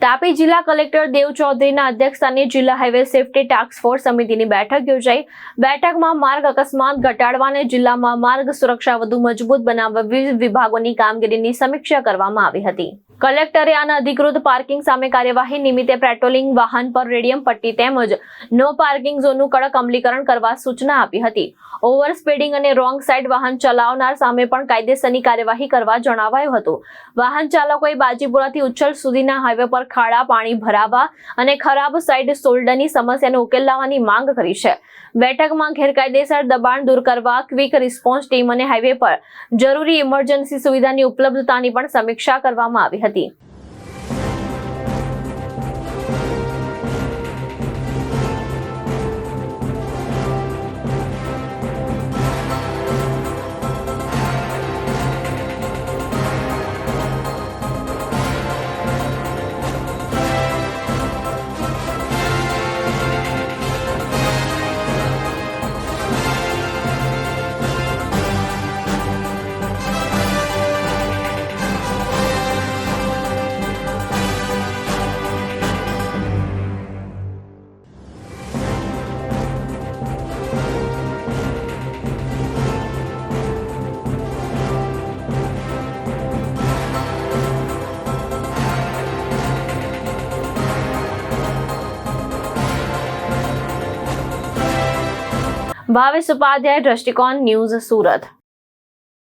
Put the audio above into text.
તાપી જિલ્લા કલેક્ટર દેવ ચૌધરીના અધ્યક્ષસ્થાને જિલ્લા હાઈવે સેફટી ટાસ્ક ફોર્સ સમિતિની બેઠક યોજાઈ. બેઠકમાં માર્ગ અકસ્માત ઘટાડવા અને જિલ્લામાં માર્ગ સુરક્ષા વધુ મજબૂત બનાવવા વિવિધ વિભાગોની કામગીરીની સમીક્ષા કરવામાં આવી હતી. કલેક્ટરે અનઅધિકૃત પાર્કિંગ સામે કાર્યવાહી નિમિત્તે પેટ્રોલિંગ વાહન પર રેડિયમ પટ્ટી તેમજ નો પાર્કિંગ ઝોનનું કડક અમલીકરણ કરવા સૂચના આપી હતી. ઓવર સ્પીડિંગ અને રોંગ સાઇડ વાહન ચલાવનાર સામે પણ કાયદેસરની કાર્યવાહી કરવા જણાવાયું હતું. વાહન ચાલકોએ બાજીપુરાથી ઉચ્છલ સુધીના હાઈવે પર ખાડા પાણી ભરાવા અને ખરાબ સાઇડ શોલ્ડરની સમસ્યાને ઉકેલ લાવવાની માંગ કરી છે. બેઠકમાં ગેરકાયદેસર દબાણ દૂર કરવા ક્વિક રિસ્પોન્સ ટીમ અને હાઈવે પર જરૂરી ઇમરજન્સી સુવિધાની ઉપલબ્ધતાની પણ સમીક્ષા કરવામાં આવી હતી. ભાવેશ ઉપાધ્યાય, દ્રષ્ટિકોણ ન્યૂઝ, સુરત.